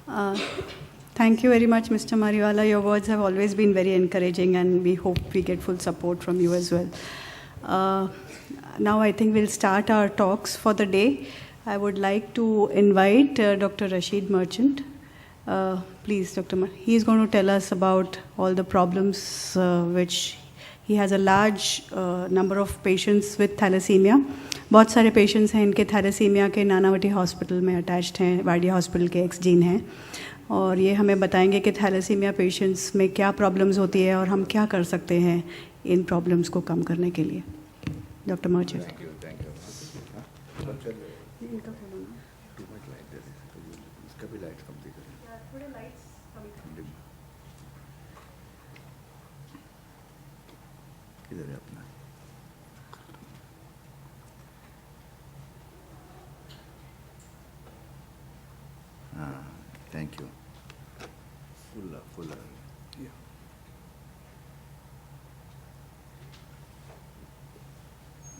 Uh, Thank you very much, Mr. Mariwala. Your words have always been very encouraging, and we hope we get full support from you as well. Now I think we'll start our talks for the day. I would like to invite Dr. Rashid Merchant. Please, Dr. He is going to tell us about all the problems which he has a large number of patients with thalassemia. बहुत सारे patients हैं इनके thalassaemia के Nanavati hospital में attached हैं, Wadia hospital के x-gene हैं, और ये हमें बताएंगे कि थैलेसीमिया पेशेंट्स में क्या प्रॉब्लम्स होती है और हम क्या कर सकते हैं इन प्रॉब्लम्स को कम करने के लिए. Doctor merchant. Thank you. Fuller. Yeah.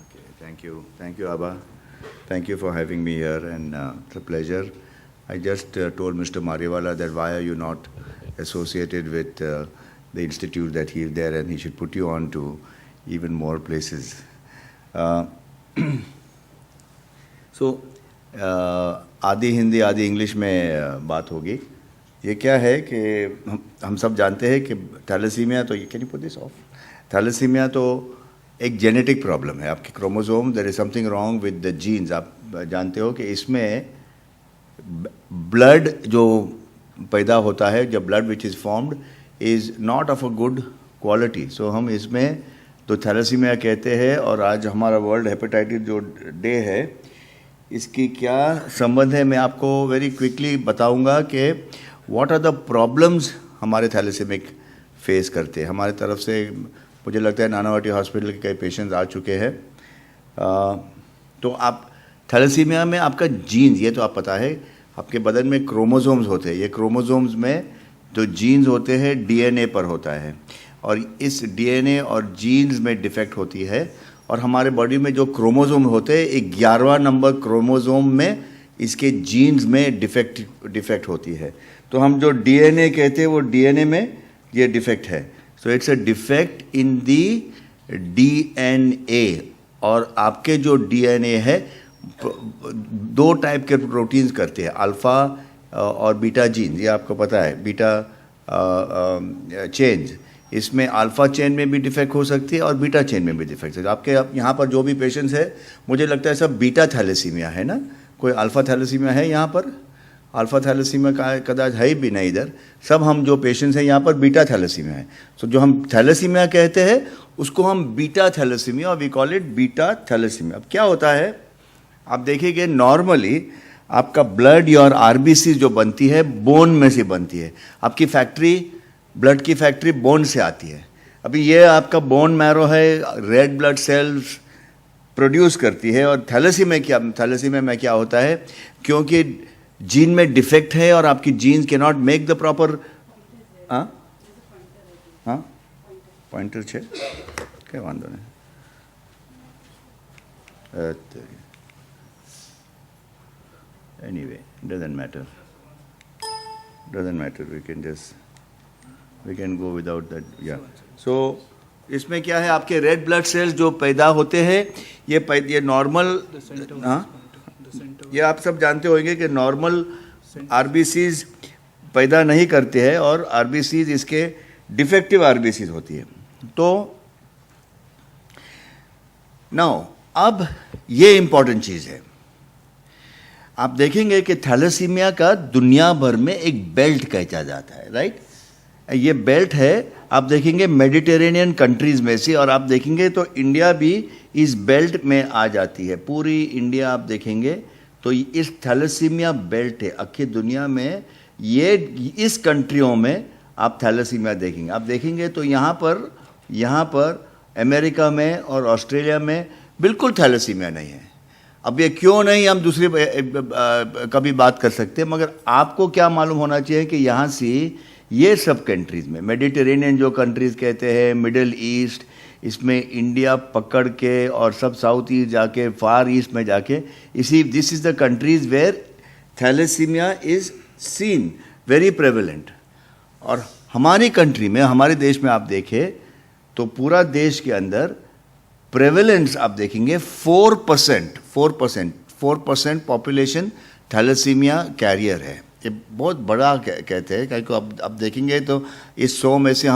Okay, thank you, Abba. Thank you for having me here, and it's a pleasure. I just told Mr. Mariwala that why are you not associated with the institute that he is there, and he should put you on to even more places. So, आधी हिंदी आधी English में बात होगी. ये क्या है कि हम सब जानते हैं कि थैलेसीमिया तो, can you put this off, thalassemia तो एक जेनेटिक प्रॉब्लम है. आपके chromosome, there is something wrong with the genes. आप जानते हो कि इसमें ब्लड जो पैदा होता है, जब blood which is formed is not of a good quality. So हम इसमें तो थैलेसीमिया कहते हैं. और आज हमारा वर्ल्ड हेपेटाइटिस जो डे है, इसकी क्या संबंध है मैं आपको वेरी क्विकली बताऊंगा कि व्हाट आर द प्रॉब्लम्स हमारे थैलेसीमिक फेस करते हैं. हमारे तरफ से मुझे लगता है नानावटी हॉस्पिटल के कई पेशेंट्स आ चुके हैं. तो आप थैलेसीमिया में आपका जीन्स, ये तो आप पता है, आपके बदन में क्रोमोसोम्स होते हैं. ये क्रोमोसोम्स में जो जीन्स होते हैं डीएनए पर होता है, और इस डीएनए और जीन्स में डिफेक्ट होती है. और हमारे बॉडी में जो क्रोमोसोम होते हैं, 11वां नंबर क्रोमोसोम में इसके जीन्स में डिफेक्ट होती है. तो हम जो डीएनए कहते हैं वो डीएनए में ये डिफेक्ट है. So it's a defect in the DNA. और आपके जो डीएनए है, दो टाइप के प्रोटीन्स करते हैं, अल्फा और बीटा जीन्स. ये आपको पता है, बीटा चेन्स. इसमें अल्फा चेन में भी डिफेक्ट हो सकती है और बीटा चेन में भी डिफेक्ट है. आपके यहाँ पर जो भी पेशेंट्स है, मुझे लगता है सब बीटा थैलेसीमिया है ना, कोई अल्फा थैलेसीमिया है यहाँ पर? अल्फा थैलेसीमिया का कदाच है ही भी नहीं इधर. सब हम जो पेशेंट्स हैं यहाँ पर बीटा थैलेसीमिया है. सो जो हम थैलेसीमिया कहते हैं उसको हम बीटा थैलेसीमिया, और we call it beta thalassemia. अब क्या होता है, आप देखिए नॉर्मली आपका ब्लड और आरबीसी जो बनती है बोन में से बनती है. आपकी फैक्ट्री, ब्लड की फैक्ट्री बोन से आती है. अभी ये आपका बोन मैरो है, रेड ब्लड सेल्स प्रोड्यूस करती है. और थैलेसीमिया में क्या होता है, क्योंकि जीन में डिफेक्ट है और आपकी जीन्स के नॉट मेक द प्रॉपर. हाँ पॉइंटर છે क्या वांधो नहीं. Anyway doesn't matter, we can go without that. Yeah. So इसमें क्या है, आपके रेड ब्लड सेल्स जो पैदा होते हैं, ये नॉर्मल, ये आप सब जानते होंगे कि नॉर्मल आरबीसीज पैदा नहीं करते हैं, और आरबीसीज इसके डिफेक्टिव आरबीसीज होती है. तो नाउ अब ये इंपॉर्टेंट चीज़ है. आप देखेंगे कि थैलेसीमिया का दुनिया भर में एक बेल्ट कहता जाता है, राइट. ये बेल्ट है, आप देखेंगे मेडिटेरेनियन कंट्रीज में से, और आप देखेंगे तो इंडिया भी इस बेल्ट में आ जाती है. पूरी इंडिया आप देखेंगे तो इस थैलेसीमिया बेल्ट है. अखिल दुनिया में ये इस कंट्रियों में आप थैलेसीमिया देखेंगे. आप देखेंगे तो यहाँ पर अमेरिका में और ऑस्ट्रेलिया में बिल्कुल थैलेसीमिया नहीं है. अब ये क्यों नहीं, हम दूसरी कभी बात कर सकते हैं, मगर आपको क्या मालूम होना चाहिए कि यहाँ से ये सब कंट्रीज़ में, मेडिटेरेनियन जो कंट्रीज़ कहते हैं, मिडिल ईस्ट, इसमें इंडिया पकड़ के और सब साउथ ईस्ट जाके, फार ईस्ट में जाके, this is the countries where thalassemia is seen. Very prevalent. और हमारी कंट्री में, हमारे देश में आप देखें तो पूरा देश के अंदर प्रेवलेंस आप देखेंगे 4% पॉपुलेशन थैलेसीमिया कैरियर है। ये बहुत बड़ा कहते हैं, क्योंकि अब देखेंगे तो इस 100 में से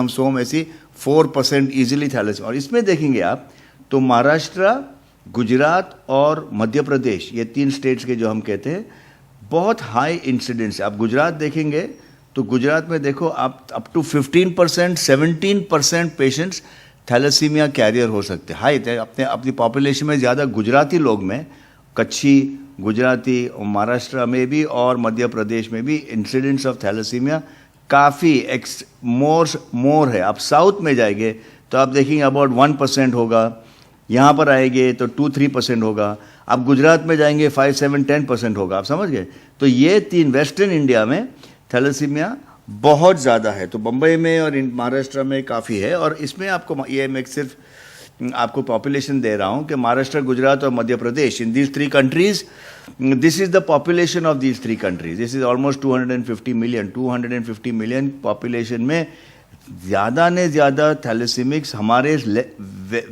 4% ईजिली थैलेसीमिया। और इसमें देखेंगे आप तो महाराष्ट्र, गुजरात और मध्य प्रदेश, ये 3 स्टेट्स के जो हम कहते हैं बहुत हाई इंसिडेंस। आप गुजरात देखेंगे तो गुजरात में देखो आप up to 15%, 17% patients thalassemia carrier हो सकते हैं। हाई अपनी पॉपुलेशन में ज़्यादा गुजराती लोग में, कच्छी गुजराती महाराष्ट्र में भी और मध्य प्रदेश में भी इंसिडेंस ऑफ थैलेसीमिया काफ़ी मोर है। आप साउथ में जाएंगे तो आप देखेंगे अबाउट 1% होगा, यहाँ पर आएंगे तो 2-3% होगा, आप गुजरात में जाएंगे 5-7-10% होगा। आप समझ गए? तो ये 3 वेस्टर्न इंडिया में थैलेसीमिया बहुत ज़्यादा है। तो बम्बई में और महाराष्ट्र में काफ़ी है। और इसमें आपको ये मैं सिर्फ आपको पॉपुलेशन दे रहा हूँ कि महाराष्ट्र, गुजरात और Madhya Pradesh, in these 3 countries, this is the population of these 3 countries. This is almost 250 million population में ज़्यादा ने ज़्यादा थैलेसीमिक्स हमारे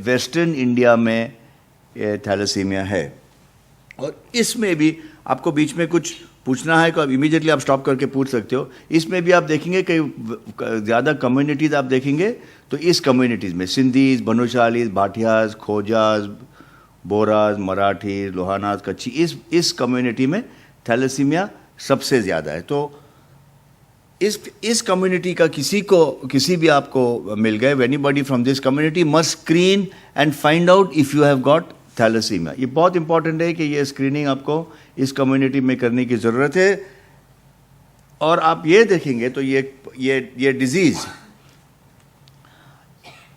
वेस्टर्न इंडिया में थैलेसीमिया है। और इसमें भी आपको बीच में कुछ पूछना है तो अब इमीडिएटली आप स्टॉप करके पूछ सकते हो। इसमें भी आप देखेंगे कि ज़्यादा कम्युनिटीज़ आप देखेंगे तो इस कम्युनिटीज़ में सिंधीज, भनुशालीज, भाटियाज, खोजाज, बोराज, मराठी, लोहानाज, कच्छी, इस कम्युनिटी में थैलेसीमिया सबसे ज़्यादा है। तो इस कम्युनिटी का किसी भी आपको मिल गए, anybody from this community must screen and find out if you have got thalassemia. ये बहुत इंपॉर्टेंट है कि ये स्क्रीनिंग आपको इस कम्युनिटी में करने की ज़रूरत है। और आप ये देखेंगे तो ये डिजीज़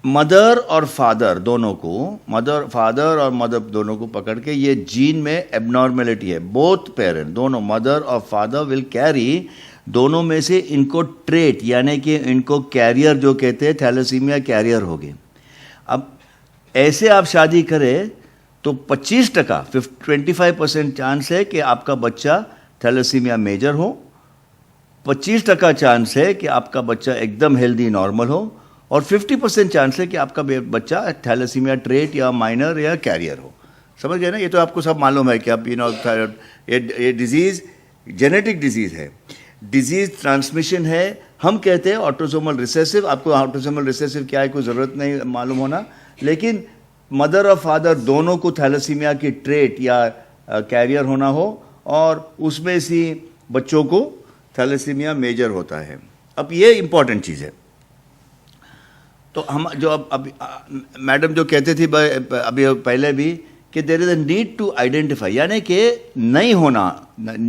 मदर और फादर दोनों को पकड़ के ये जीन में एबनॉर्मेलिटी है। बोथ पेरेंट, दोनों मदर और फादर विल कैरी, दोनों में से इनको ट्रेट यानी कि इनको कैरियर जो कहते हैं थैलेसीमिया कैरियर होगी। अब ऐसे आप शादी करें तो 25% चांस है कि आपका बच्चा थैलेसीमिया मेजर हो, 25% चांस है कि आपका बच्चा एकदम हेल्दी नॉर्मल हो, और 50% चांस है कि आपका बच्चा थैलेसीमिया ट्रेट या माइनर या कैरियर हो। समझ गए ना? ये तो आपको सब मालूम है कि आप ये डिजीज़ जेनेटिक डिजीज़ है, डिजीज़ ट्रांसमिशन है। हम कहते हैं ऑटोसोमल रिसेसिव। आपको ऑटोसोमल रिसेसिव क्या है कोई ज़रूरत नहीं मालूम होना, लेकिन मदर और फादर दोनों को थैलेसीमिया की ट्रेट या कैरियर होना हो और उसमें से बच्चों को थैलेसीमिया मेजर होता है। अब ये इंपॉर्टेंट चीज़ है। तो हम जो अब मैडम जो कहते थे अभी पहले भी कि there is a need to identify, यानी कि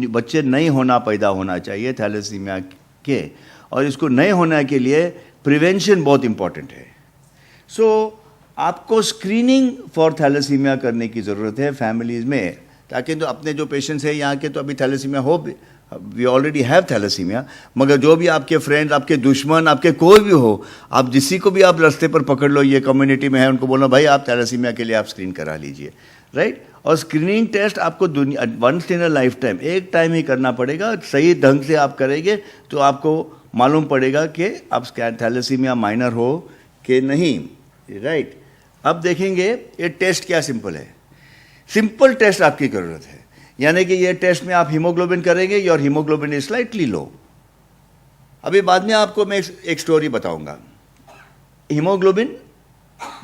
बच्चे नहीं होना पैदा होना चाहिए थैलेसीमिया के, और इसको नहीं होने के लिए प्रिवेंशन बहुत इंपॉर्टेंट है। सो आपको स्क्रीनिंग फॉर थैलेसीमिया करने की ज़रूरत है फैमिलीज़ में, ताकि तो अपने जो पेशेंट्स हैं यहाँ के तो अभी थैलेसीमिया हो, वी ऑलरेडी हैव थैलेसीमिया, मगर जो भी आपके फ्रेंड्स, आपके दुश्मन, आपके कोई भी हो, आप जिसी को भी आप रास्ते पर पकड़ लो, ये कम्युनिटी में है, उनको बोलो भाई आप थैलेसीमिया के लिए आप स्क्रीन करा लीजिए, राइट। और स्क्रीनिंग टेस्ट आपको once in a life time, एक टाइम ही करना पड़ेगा। सही ढंग से आप करेंगे तो आपको मालूम पड़ेगा कि आप थैलेसीमिया माइनर हो कि नहीं, राइट। अब देखेंगे ये टेस्ट क्या सिंपल है। सिंपल टेस्ट आपकी ज़रूरत है, यानी कि ये टेस्ट में आप हीमोग्लोबिन करेंगे, योर हीमोग्लोबिन इज स्लाइटली लो। अभी बाद में आपको मैं एक स्टोरी बताऊंगा। हीमोग्लोबिन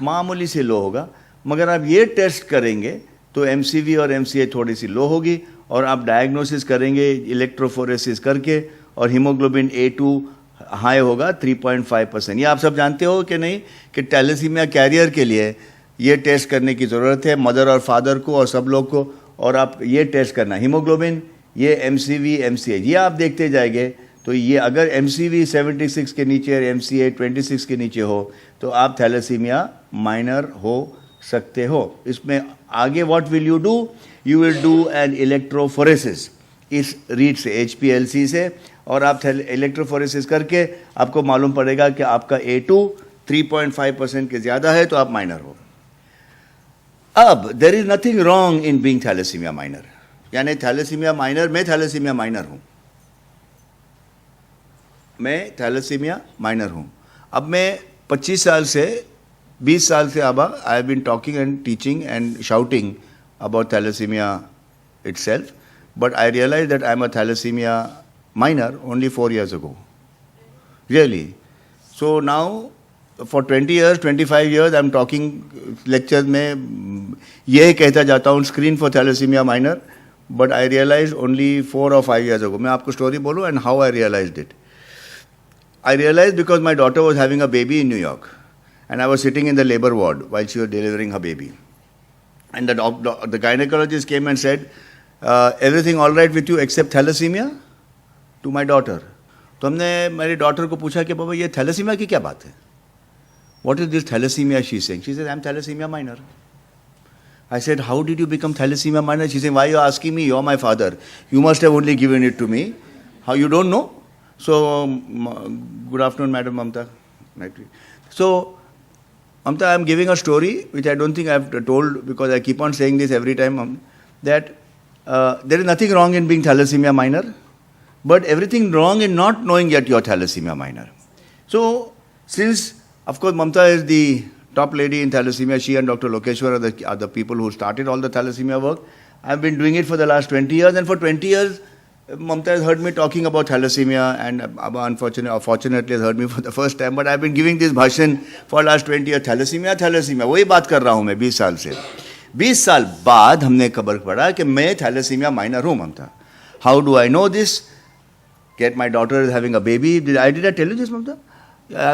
मामूली से लो होगा, मगर आप ये टेस्ट करेंगे तो एमसीवी और एमसीए थोड़ी सी लो होगी, और आप डायग्नोसिस करेंगे इलेक्ट्रोफोरेसिस करके, और हीमोग्लोबिन A2 हाई होगा 3.5%। ये आप सब जानते हो कि नहीं कि थैलेसीमिया कैरियर के लिए ये टेस्ट करने की ज़रूरत है, मदर और फादर को और सब लोग को। और आप ये टेस्ट करना हीमोग्लोबिन, ये एमसीवी एमसीए, ये आप देखते जाएंगे तो ये अगर एमसीवी 76 के नीचे और एमसीए 26 के नीचे हो तो आप थैलेसीमिया माइनर हो सकते हो। इसमें आगे what will you do, you will do an electrophoresis इस रीड से, HPLC से, और आप इलेक्ट्रोफोरेसिस करके आपको मालूम पड़ेगा कि आपका A2 3.5% के ज़्यादा है तो आप माइनर हो। अब there is nothing wrong in being thalassemia minor, यानी थैलेसीमिया माइनर, मैं थैलेसीमिया माइनर हूँ, मैं थैलेसीमिया माइनर हूँ. अब मैं 25 साल से 20 साल से अब I have been talking and teaching and shouting about thalassemia itself, but I realized that I'm a thalassemia minor only 4 years ago. Really. So now, for 20 years, 25 years, I'm talking lectures में ये कहता जाता हूँ screen for thalassemia minor, but I realized only 4 or 5 years ago. मैं आपको story बोलूँ and how I realized it. I realized because my daughter was having a baby in New York, and I was sitting in the labor ward while she was delivering her baby. And the gynecologist came and said, everything all right with you except thalassemia? To my daughter. तो हमने मेरी daughter को पूछा कि बाबा ये thalassaemia की क्या बात है? What is this thalassemia she's saying? She said, I'm thalassemia minor. I said, how did you become thalassemia minor? She said, why are you asking me? You're my father. You must have only given it to me. How you don't know? So, good afternoon, Madam Mamta. So, Mamta, I'm giving a story which I don't think I've told because I keep on saying this every time, that there is nothing wrong in being thalassemia minor, but everything wrong in not knowing yet you're thalassemia minor. So, since, of course, Mamta is the top lady in thalassemia, she and Dr. Lokeshwar are the people who started all the thalassemia work. I've been doing it for the last 20 years, and for 20 years, Mamta has heard me talking about thalassemia, and unfortunately has heard me for the first time, but I've been giving this bhashan for the last 20 years, thalassemia, वही बात कर रहा हूँ मैं 20 साल से. 20 साल बाद हमने खबर पड़ा कि मैं thalassemia minor हूँ Mamta. How do I know this? Get my daughter is having a baby. Did I tell you this, Mamta?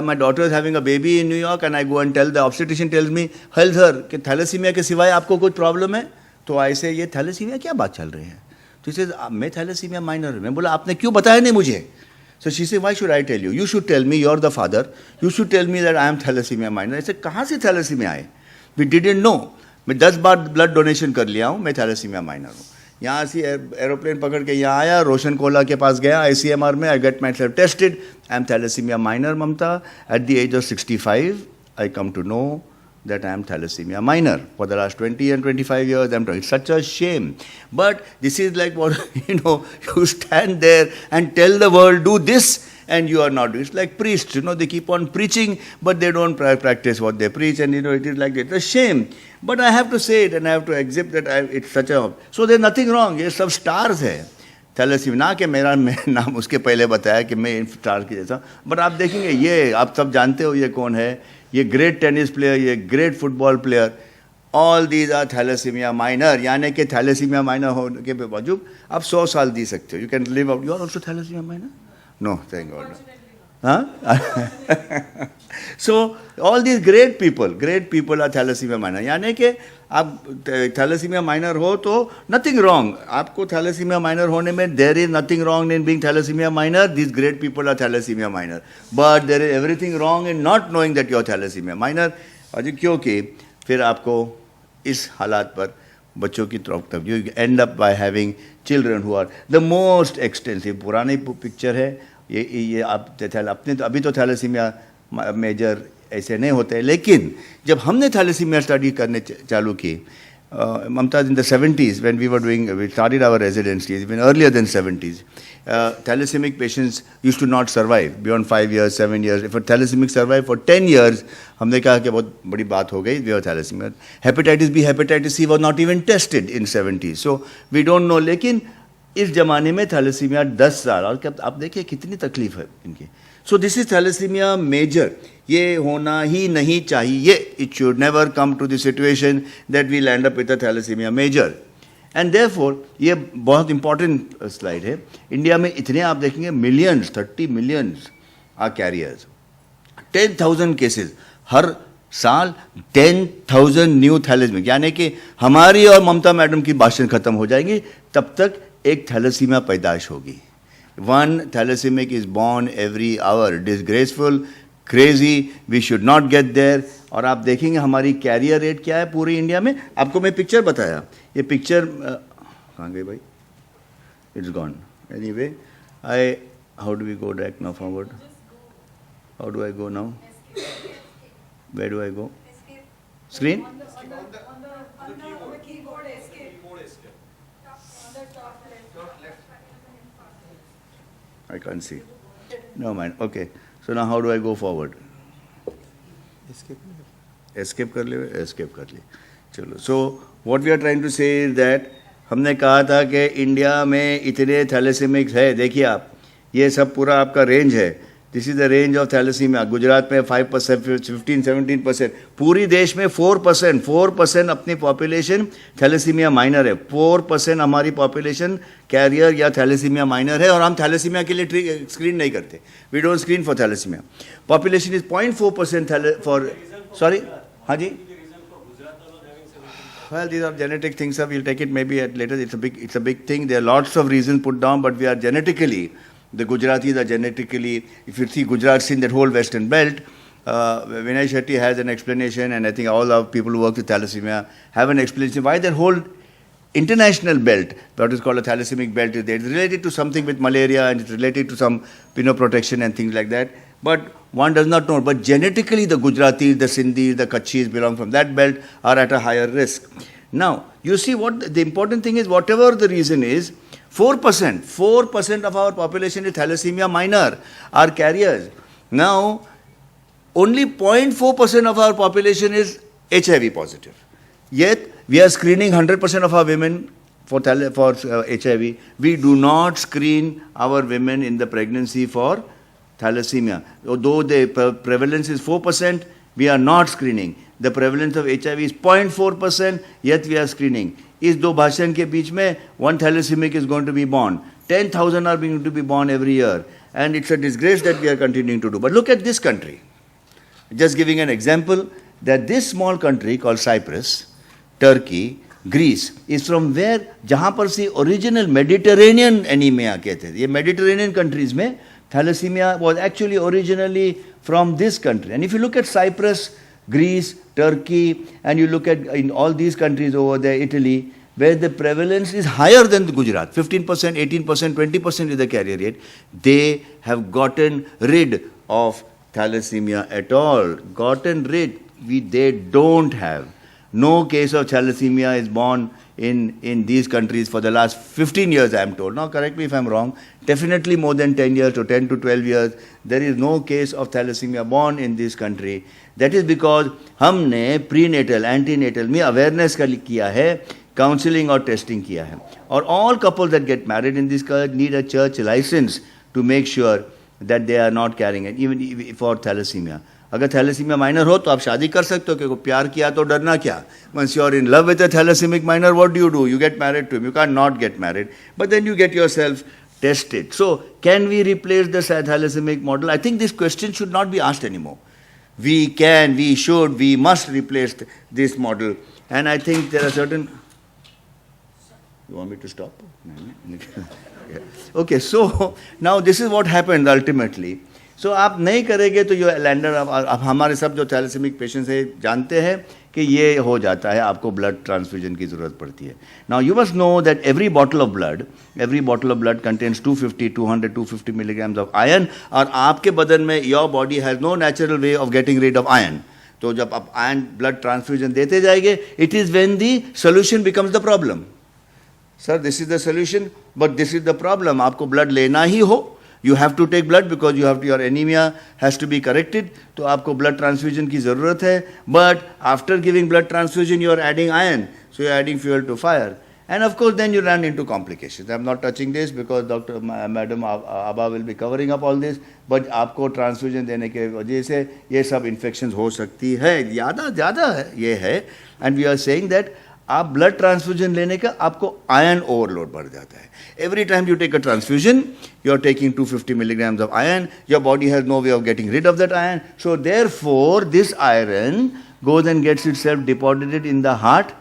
My daughter is having a baby in New York, and I go and tell the obstetrician tells me, "Hell sir, कि thalassemia के सिवाय आपको कुछ problem है?" तो I say ये thalassemia क्या बात चल रही है? तो she says मैं thalassemia minor हूँ. मैं बोला आपने क्यों बताया नहीं मुझे? So she said, why should I tell you? You should tell me. You're the father. You should tell me that I am thalassemia minor. I said कहाँ से thalassemia आए? We didn't know. मैं 10 बार ब्लड डोनेशन कर लिया हूँ, मैं thalassemia minor हूँ. यहाँ से एरोप्लेन पकड़ के यहाँ आया, रोशन कोला के पास गया ICMR में, I get myself tested, I am thalassemia minor Mamta. At the age of 65 I come to know that I am thalassemia minor. For the last 20 and 25 years, I'm talking. It's such a shame. But this is like what, you stand there and tell the world, do this, and you are not doing. It's like priests, they keep on preaching, but they don't practice what they preach, and it is like that. It's a shame. But I have to say it, and I have to accept that it's such a... So there's nothing wrong. ये सब stars है. Thalassaemia ना कि मेरा नाम उसके पहले बताया कि मैं स्टार की जैसा. बट आप देखेंगे ये, आप सब जानते हो ये कौन है. ये ग्रेट टेनिस प्लेयर, ये great football player, all these are thalassaemia minor. यानी कि थैलेसीमिया माइनर होने के बावजूद आप 100 साल जी सकते हो. You can live out. You are also thalassemia minor? No, thank God. हाँ. So all these great people are thalassaemia minor. यानी कि आप थैलेसीमिया माइनर हो तो नथिंग रॉन्ग. आपको थैलेसीमिया माइनर होने में there is nothing wrong in being thalassemia minor. This great people are thalassaemia minor, but there is everything wrong in not knowing that you are thalassaemia minor. और क्योंकि फिर आपको इस हालात पर बच्चों की तरफ you end up by having children who are the most extensive. पुरानी पिक्चर है ये आप अपने तो अभी तो थैलेसीमिया मेजर ऐसे नहीं होते, लेकिन जब हमने थैलेसीमिया स्टडी करने चालू की, ममता, in the 70s when we started our residencies, even earlier than 70s, thalassaemic patients used to not survive beyond 5 years, 7 years. If a thalassaemic survived for 10 years, हमने कहा कि बहुत बड़ी बात हो गई, we are thalassemia. Hepatitis B, hepatitis C was not even tested in 70s. So we don't know. लेकिन इस जमाने में थैलेसीमिया 10 साल, और आप देखिए कितनी तकलीफ है इनकी. So this is thalassaemia major. ये होना ही नहीं चाहिए. It should never come to the situation that we land up with a thalassaemia major. And therefore ये बहुत इंपॉर्टेंट स्लाइड है. इंडिया में इतने आप देखेंगे millions, 30 millions are carriers. 10,000 cases हर साल, 10,000 न्यू थैलेसीमिया. यानी कि हमारी और ममता मैडम की भाषण खत्म हो जाएगी तब तक एक थैलेसीमिया पैदाइश होगी. One thalassaemic is born every hour. Disgraceful, crazy, we should not get there. और आप देखेंगे हमारी कैरियर रेट क्या है पूरी इंडिया में. आपको मैं पिक्चर बताया, ये पिक्चर कहाँ गई भाई? It's gone. Anyway, how do we go back now forward? How do I go now? Where do I go? Screen? On the keyboard, escape. On the top left. I can't see. No mind. Okay. So now how do I go forward? Escape कर ले, escape कर ले. चलो. So what we are trying to say is that हमने कहा था कि India में इतने थैलेसीमिक्स है. देखिए आप, ये सब पूरा आपका रेंज है. This is the range of thalassaemia. Gujarat में 5%, 15-17%. पूरी देश में 4% अपनी पॉपुलेशन थैलेसीमिया माइनर है. 4% हमारी पॉपुलेशन कैरियर या थैलेसीमिया माइनर है, और हम थैलेसीमिया के लिए स्क्रीन नहीं करते. We don't screen for thalassaemia. Population is 0.4% for, sorry, हाँ जी. Well, these are genetic things, sir. We'll take it maybe at later. It's a big thing. There are lots of reasons put down, but we are genetically, the Gujaratis are genetically, if you see Gujarat, in that whole western belt, Vinay Shetty has an explanation, and I think all our people who work with thalassemia have an explanation why that whole international belt, what is called a thalassemic belt, is there. It's related to something with malaria, and it's related to some protection and things like that. But one does not know. But genetically, the Gujaratis, the Sindhis, the Kutchis belong from that belt are at a higher risk. Now, you see what the important thing is, whatever the reason is, 4% of our population is thalassemia minor, are carriers. Now, only 0.4% of our population is HIV positive. Yet, we are screening 100% of our women for HIV. We do not screen our women in the pregnancy for thalassemia. Although the prevalence is 4%, we are not screening. The prevalence of HIV is 0.4%, yet we are screening. इस दो भाषण के बीच में one thalassemic is going to be born. 10,000 are going to be born every year. And it's a disgrace that we are continuing to do. But look at this country. Just giving an example, that this small country called Cyprus, Turkey, Greece, is from where, जहाँ पर से original Mediterranean anemia कहते थे. ये Mediterranean countries में thalassemia was actually originally from this country. And if you look at Cyprus, Greece, Turkey, and you look at in all these countries over there, Italy, where the prevalence is higher than the Gujarat, 15%, 18%, 20% is the carrier rate, they have gotten rid of thalassemia at all. Gotten rid. They don't have. No case of thalassemia is born in these countries for the last 15 years, I am told. Now, correct me if I am wrong. Definitely more than 10 years or 10 to 12 years, there is no case of thalassemia born in this country. That is because हमने prenatal, antenatal में awareness किया है, counseling और testing किया है. और all couples that get married in this country need a church license to make sure that they are not carrying it, even for thalassemia. अगर thalassaemia minor हो तो आप शादी कर सकते हो, क्योंकि प्यार किया तो डरना क्या. Once you are in love with a thalasemic minor, what do? You get married to him. You can't not get married. But then you get yourself tested. So, can we replace the thalasemic model? I think this question should not be asked anymore. We can, we should, we must replace this model. And I think there are certain... You want me to stop? Okay, so now this is what happened ultimately. So आप नहीं करेंगे तो ये lander, अब हमारे सब जो थैलेसेमिक patients हैं जानते हैं कि ये हो जाता है, आपको ब्लड ट्रांसफ्यूजन की ज़रूरत पड़ती है. Now you must know that every bottle of blood contains 250, 200, 250 milligrams of iron, और आपके बदन में your body has no natural way of getting rid of iron. तो जब आप आयरन ब्लड ट्रांसफ्यूजन देते जाएंगे, it is when the solution becomes the problem. Sir, this is the solution, but this is the problem. आपको blood लेना ही हो, you have to take blood because your anemia has to be corrected. तो आपको blood transfusion की ज़रूरत है. But after giving blood transfusion, you are adding iron, so you are adding fuel to fire. And of course, then you run into complications. I am not touching this because Madam Abha will be covering up all this. But आपको transfusion देने के वजह से ये सब infections हो सकती है. ज़्यादा ये है. And we are saying that आप ब्लड ट्रांसफ्यूजन लेने का आपको आयरन ओवरलोड बढ़ जाता है. Every time you take a transfusion, you are taking 250 milligrams of iron. Your body has no way of getting rid of that iron. So therefore this iron goes and gets itself deposited in the heart,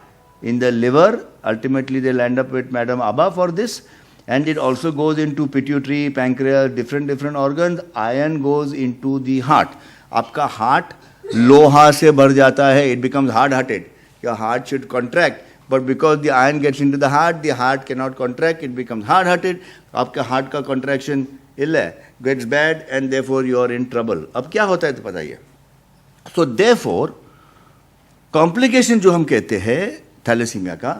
in the liver. Ultimately, they'll end up with Madam Abha for this. And it also goes into pituitary, pancreas, different organs. Iron goes into the heart. आपका heart लोहा से भर जाता है. It becomes hard-hearted. Your heart should contract, but because the iron gets into the heart cannot contract, it becomes hard-hearted. आपका heart का contraction इल है, gets bad, and therefore you are in trouble. अब क्या होता है तो बताइए. So therefore, complication जो हम कहते हैं थैलेसीमिया का,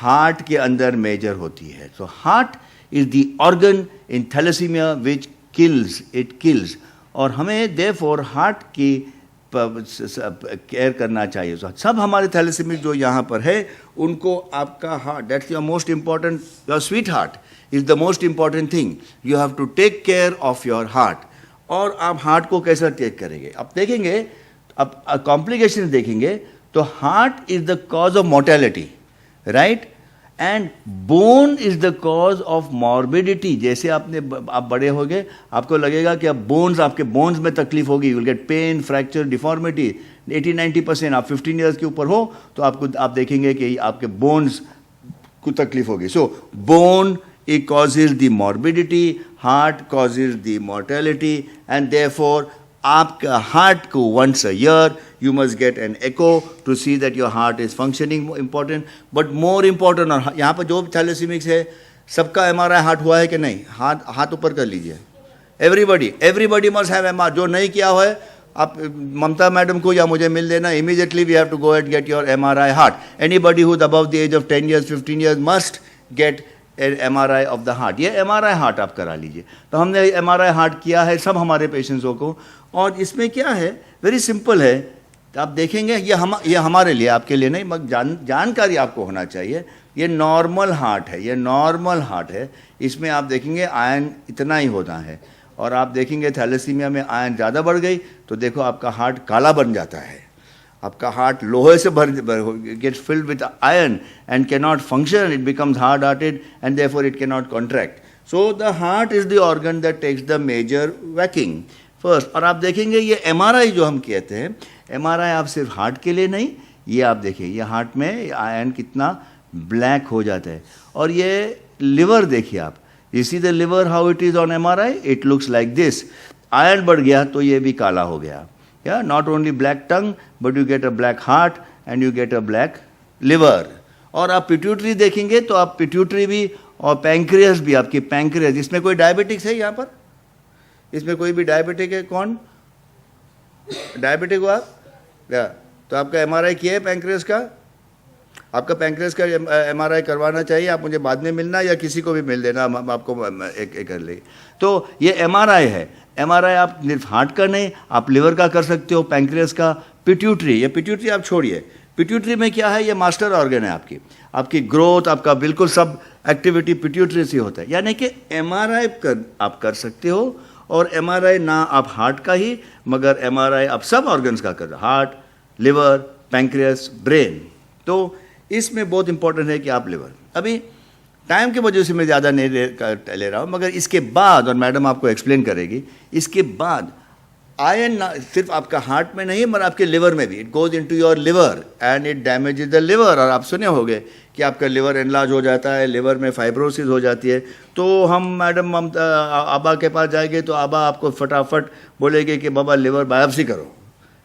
heart के अंदर मेजर होती है. So heart is the organ in thalassemia which kills. और हमें देयरफॉर हार्ट की केयर करना चाहिए. सब हमारे थैलेसीमिक जो यहाँ पर है उनको आपका heart, that's your most important, your sweet heart is the most important thing. You have to take care of your heart. और आप हार्ट को कैसे टेक करेंगे, आप देखेंगे, अब कॉम्प्लिकेशन देखेंगे तो heart is the cause of mortality, right, and bone is the cause of morbidity. जैसे आप बड़े हो गए, आपको लगेगा कि अब आपके बोन्स में तकलीफ होगी, you will get pain, fracture, deformity. 80-90% आप 15 ईयर्स के ऊपर हो तो आप देखेंगे कि आपके बोन्स को तकलीफ होगी. सो bone it causes the morbidity, heart causes the mortality, and therefore आपका हार्ट को once a year you must get an echo to see that your heart is functioning. Important, but more important, और यहाँ पर जो थैलेसीमिक्स है सबका MRI heart हुआ है कि नहीं, हाथ ऊपर कर लीजिए. everybody must have MRI. जो नहीं किया हुआ है आप ममता मैडम को या मुझे मिल देना, immediately we have to go and get your MRI heart. Anybody who is above the age of 10 years 15 years must get MRI of the heart. ये MRI हार्ट आप करा लीजिए. तो हमने MRI हार्ट किया है सब हमारे पेशेंट्सों को. और इसमें क्या है, वेरी सिंपल है. तो आप देखेंगे ये हमारे लिए, आपके लिए नहीं, मगर जानकारी आपको होना चाहिए. ये नॉर्मल हार्ट है, ये नॉर्मल हार्ट है. इसमें आप देखेंगे आयरन इतना ही होता है. और आप देखेंगे थैलेसीमिया में आयरन ज़्यादा बढ़ गई तो देखो आपका हार्ट काला बन जाता है. आपका हार्ट लोहे से gets filled with iron and cannot function. It becomes hard-hearted and therefore it cannot contract. So the heart is the organ that takes the major whacking first. और आप देखेंगे ये MRI जो हम कहते हैं, MRI आप सिर्फ हार्ट के लिए नहीं, ये आप देखिए ये हार्ट में आयरन कितना ब्लैक हो जाता है. और ये लिवर देखिए आप, you see the liver how it is on MRI, it looks like this. Iron बढ़ गया तो ये भी काला हो गया. Yeah, not only black tongue, but you get a black heart and you get a black liver. और आप पिट्यूटरी देखेंगे तो आप पिट्यूटरी भी और पैंक्रियास भी, आपकी पैंक्रियास, इसमें कोई डायबिटिक्स है यहाँ पर, इसमें कोई भी है, कौन डायबिटिक हो आप? या तो आपका MRI किया है पैंक्रियास का? आपका पैंक्रियास का MRI करवाना चाहिए. आप मुझे बाद में मिलना या किसी को भी मिल देना, हम आपको एक कर लेंगे. तो ये MRI है. MRI आप सिर्फ हार्ट का नहीं, आप लिवर का कर सकते हो, पैंक्रियास का, पिट्यूटरी. ये पिट्यूटरी आप छोड़िए, पिट्यूटरी में क्या है, ये मास्टर ऑर्गन है आपकी ग्रोथ, आपका बिल्कुल सब एक्टिविटी पिट्यूटरी से होता है. यानी कि MRI आप कर सकते हो. और MRI ना आप हार्ट का ही, मगर MRI आप सब ऑर्गन्स का कर, हार्ट, लिवर, पैंक्रियास, ब्रेन. तो इसमें बहुत इंपॉर्टेंट है कि आप लिवर, अभी टाइम की वजह से मैं ज़्यादा नहीं ले रहा हूँ, मगर इसके बाद, और मैडम आपको एक्सप्लेन करेगी, इसके बाद आयरन सिर्फ आपका हार्ट में नहीं मगर आपके लिवर में भी, it goes into your liver and it damages the liver. और आप सुने होंगे कि आपका लिवर एनलार्ज हो जाता है, लिवर में फाइब्रोसिस हो जाती है. तो हम मैडम आबा के पास जाएंगे तो आबा आपको फटाफट बोलेंगे कि बाबा लिवर बायोप्सी करो.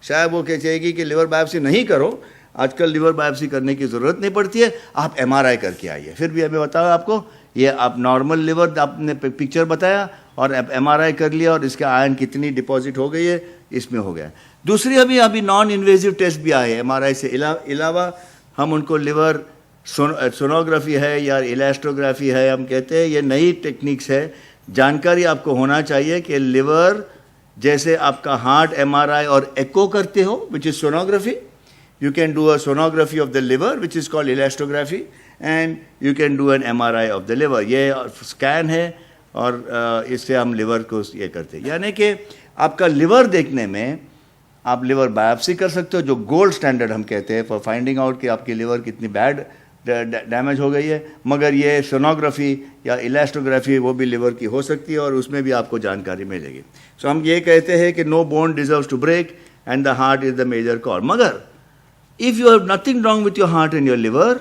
शायद वो कहेगी कि लिवर बायोप्सी नहीं करो, आजकल लिवर बायोप्सी करने की ज़रूरत नहीं पड़ती है, आप MRI करके आइए. फिर भी हमें बताओ आपको, ये आप नॉर्मल लिवर आपने पिक्चर बताया और MRI कर लिया और इसका आयरन कितनी डिपॉजिट हो गई है, इसमें हो गया. दूसरी अभी नॉन इन्वेजिव टेस्ट भी आए MRI से अलावा. हम उनको लिवर सोनोग्राफी है या इलास्टोग्राफी है, हम कहते हैं ये नई टेक्निक्स है. जानकारी आपको होना चाहिए कि लिवर जैसे आपका हार्ट MRI और एको करते हो, which is sonography. You can do a sonography of the liver, which is called elastography, and you can do an MRI of the liver. ये स्कैन है और इससे हम लिवर को ये करते हैं. यानी कि आपका लिवर देखने में आप लिवर बायोप्सी कर सकते हो, जो गोल्ड स्टैंडर्ड हम कहते हैं फॉर फाइंडिंग आउट कि आपकी लिवर कितनी बैड डैमेज हो गई है. मगर ये सोनोग्राफी या इलास्टोग्राफी वो भी लिवर की हो सकती है और उसमें भी आपको जानकारी मिलेगी. सो हम ये कहते हैं कि no bone deserves to break and the heart is the major cause. मगर if you have nothing wrong with your heart and your liver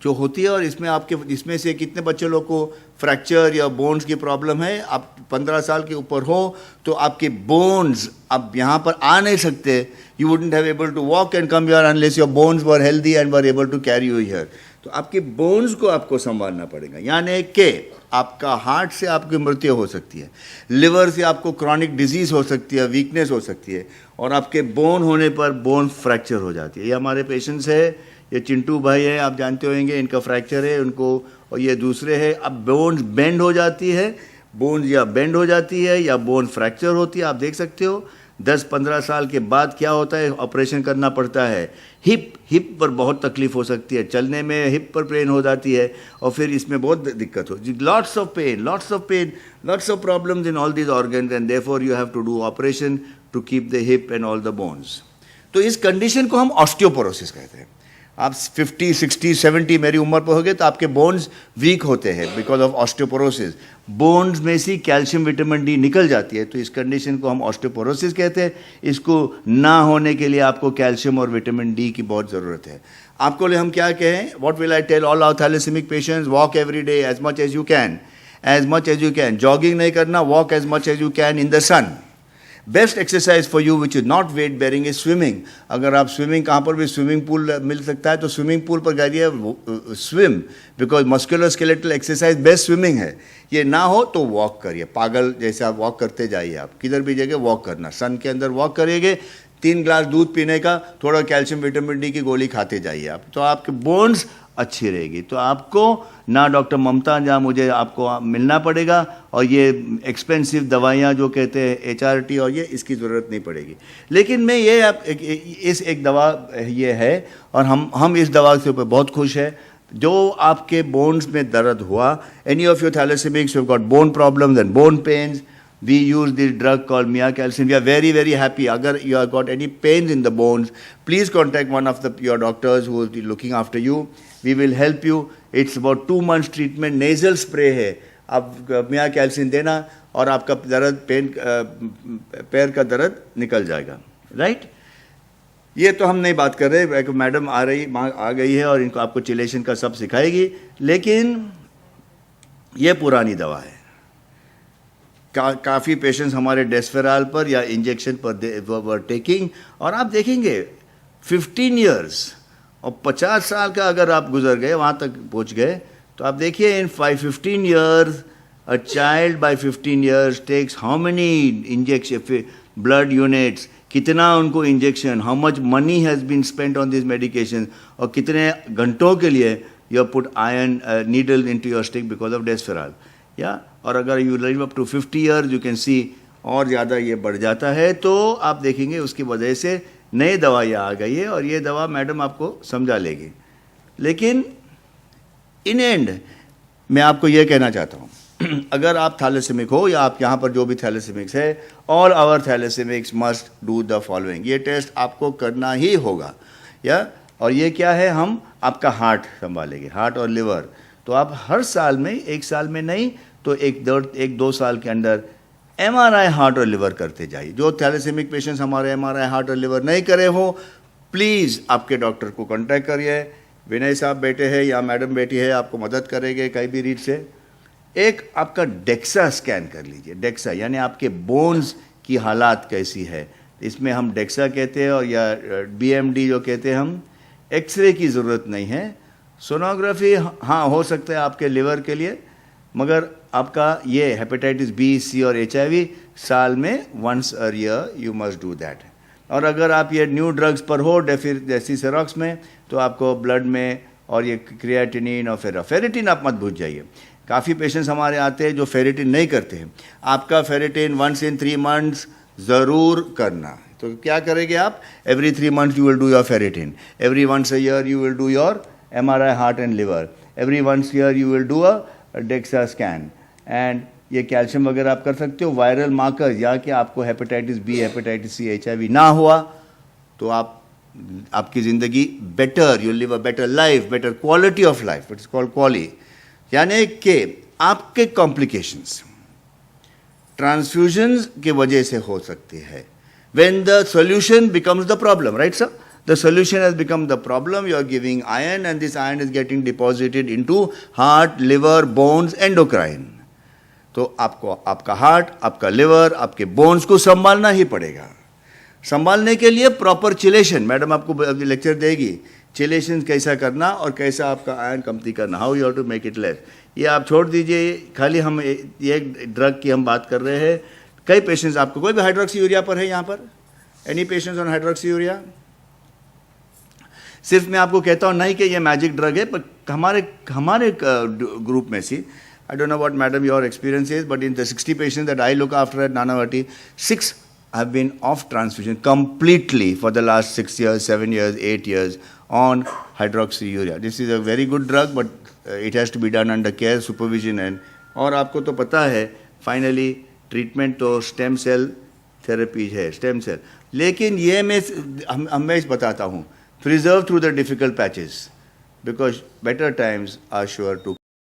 जो होती है, और इसमें से कितने बच्चे लोग को फ्रैक्चर या बोन्स की प्रॉब्लम है, आप 15 साल के ऊपर हो तो आपके बोन्स अब यहाँ पर आ नहीं सकते. You wouldn't have able to walk and come here unless your bones were healthy and were able to carry you here. तो आपके बोन्स को आपको संभालना पड़ेगा. यानी कि आपका हार्ट से आपकी मृत्यु हो सकती है, लिवर से आपको क्रॉनिक डिजीज़ हो सकती है, वीकनेस हो सकती है, और आपके बोन होने पर बोन फ्रैक्चर हो जाती है. ये हमारे पेशेंट्स है, ये चिंटू भाई है, आप जानते होंगे, इनका फ्रैक्चर है उनको, और ये दूसरे है. अब बोन्स बेंड हो जाती है, बोन या बेंड हो जाती है या बोन फ्रैक्चर होती है। आप देख सकते हो 10-15 साल के बाद क्या होता है, ऑपरेशन करना पड़ता है। हिप पर बहुत तकलीफ हो सकती है, चलने में हिप पर पेन हो जाती है और फिर इसमें बहुत दिक्कत हो, lots of pain, lots of problems in all these organs and therefore you have to do operation to keep the hip and all the bones. तो इस कंडीशन को हम ऑस्टियोपोरोसिस कहते हैं। आप 50, 60, 70 मेरी उम्र पर हो गए तो आपके बोन्स वीक होते हैं बिकॉज ऑफ ऑस्टियोपोरोसिस। बोन्स में से कैल्शियम विटामिन डी निकल जाती है, तो इस कंडीशन को हम ऑस्टियोपोरोसिस कहते हैं। इसको ना होने के लिए आपको कैल्शियम और विटामिन डी की बहुत ज़रूरत है। आपको लिए हम क्या कहें, what will I tell all our thalassaemic patients, walk every day as much as you can. Jogging नहीं करना, walk as much as you can in the sun. Best exercise for you which is not weight bearing is swimming. अगर आप swimming, कहाँ पर भी swimming pool मिल सकता है तो स्विमिंग पूल पर जाइए, swim, because muscular skeletal exercise best swimming है। ये ना हो तो वॉक करिए, पागल जैसे आप वॉक करते जाइए। आप किधर भी जगह वॉक करना, सन के अंदर वॉक करिएगे, 3 ग्लास दूध पीने का, थोड़ा कैल्शियम विटामिन डी की गोली खाते जाइए आप, तो आपके बोन्स अच्छी रहेगी। तो आपको ना डॉक्टर ममता जहाँ मुझे आपको मिलना पड़ेगा और ये एक्सपेंसिव दवाइयाँ जो कहते हैं HRT और ये, इसकी ज़रूरत नहीं पड़ेगी। लेकिन मैं ये एक दवा ये है और हम इस दवा से ऊपर बहुत खुश है। जो आपके बोन्स में दर्द हुआ, any of your thalassemics have got bone problems and bone pains, we use this drug called Mia Calcium. We are very, very happy. Agar you have got any pains in the bones, please contact one of your doctors who will be looking after you. We will help you. It's about 2 months treatment. Nasal spray है, आप Mia Calcium देना और आपका दर्द, पैर का दर्द निकल जाएगा, राइट? ये तो हम नहीं बात कर रहे, मैडम आ गई है और इनको आपको चिलेशन का सब सिखाएगी, लेकिन ये पुरानी दवा है। काफ़ी पेशेंट्स हमारे डेस्फेराल पर या इंजेक्शन पर वर टेकिंग, और आप देखेंगे 15 इयर्स और 50 साल का अगर आप गुजर गए, वहाँ तक पहुँच गए, तो आप देखिए इन 15 years a child by 15 years takes how many injection blood units, कितना उनको injection, how much money has been spent on this medication, और कितने घंटों के लिए you put iron needle into your stick because of Desferal, या और अगर you live up to 50 years you can see और ज़्यादा ये बढ़ जाता है। तो आप देखेंगे उसकी वजह से नई दवाइयाँ आ गई है और ये दवा मैडम आपको समझा लेगी। लेकिन इन एंड मैं आपको ये कहना चाहता हूँ, अगर आप थैलेसीमिक हो या आप यहाँ पर जो भी थैलेसीमिक्स है, all our thalassemics must do the following. ये टेस्ट आपको करना ही होगा, या और ये क्या है, हम आपका हार्ट संभालेंगे, हार्ट और लिवर। तो आप हर साल में, 1 साल में नहीं तो 1-2 साल के अंदर MRI हार्ट और लिवर करते जाइए। जो थैलेसीमिक पेशेंट्स हमारे MRI हार्ट और लिवर नहीं करे हो, प्लीज़ आपके डॉक्टर को कांटेक्ट करिए। विनय साहब बैठे हैं या मैडम बैठी है, आपको मदद करेंगे कहीं भी रीड से। एक आपका डेक्सा स्कैन कर लीजिए। डेक्सा यानी आपके बोन्स की हालात कैसी है, इसमें हम डेक्सा कहते हैं, और या BMD जो कहते हैं हम। एक्सरे की ज़रूरत नहीं है, सोनोग्राफी हाँ हो सकता है आपके लिवर के लिए, मगर आपका ये हेपेटाइटिस B, C और HIV साल में once a year you must do that। और अगर आप ये न्यू ड्रग्स पर हो, जैसी सेरोक्स में, तो आपको ब्लड में और ये क्रिएटिनिन और फेरेटिन आप मत भूल जाइए। काफ़ी पेशेंट्स हमारे आते हैं जो फेरेटिन नहीं करते हैं। आपका फेरेटिन once in 3 months ज़रूर करना। तो क्या करेंगे आप, every 3 months you will do your ferritin, every once a year you will do your MRI heart and liver, every once a year you will do a DEXA scan, and ये calcium वगैरह आप कर सकते हो। Viral markers, या कि आपको hepatitis B, hepatitis C, HIV ना हुआ तो आपकी ज़िंदगी better, you live a better life, better quality of life, it's called QALY. यानी कि आपके कॉम्प्लिकेशंस ट्रांसफ्यूजन्स की वजह से हो सकती है। When the solution becomes the problem, right sir, the solution has become the problem, you are giving iron and this iron is getting deposited into heart, liver, bones, endocrine। तो आपको आपका heart, आपका लिवर, आपके bones को संभालना ही पड़ेगा। संभालने के लिए प्रॉपर चिलेशन, मैडम आपको लेक्चर देगी, चिलेशन कैसा करना और कैसा आपका आयरन कमती करना, how you have to make it less. ये आप छोड़ दीजिए, खाली हम ये ड्रग की हम बात कर रहे हैं। कई पेशेंट्स, आपको कोई भी हाइड्रोक्सी यूरिया पर है यहाँ पर, any patients on hydroxy urea? सिर्फ मैं आपको कहता हूँ नहीं कि ये मैजिक ड्रग है, पर हमारे ग्रुप में से I don't know what, madam, your experience is, but in the 60 patients that I look after at Nanavati, 6 have been off transfusion completely for the last 6 years, 7 years, 8 years on hydroxyurea. This is a very good drug, but it has to be done under care, supervision and और आपको तो पता है finally treatment तो stem cell therapy है, stem cell. लेकिन ये मैं बताता हूँ, preserve through the difficult patches, because better times are sure to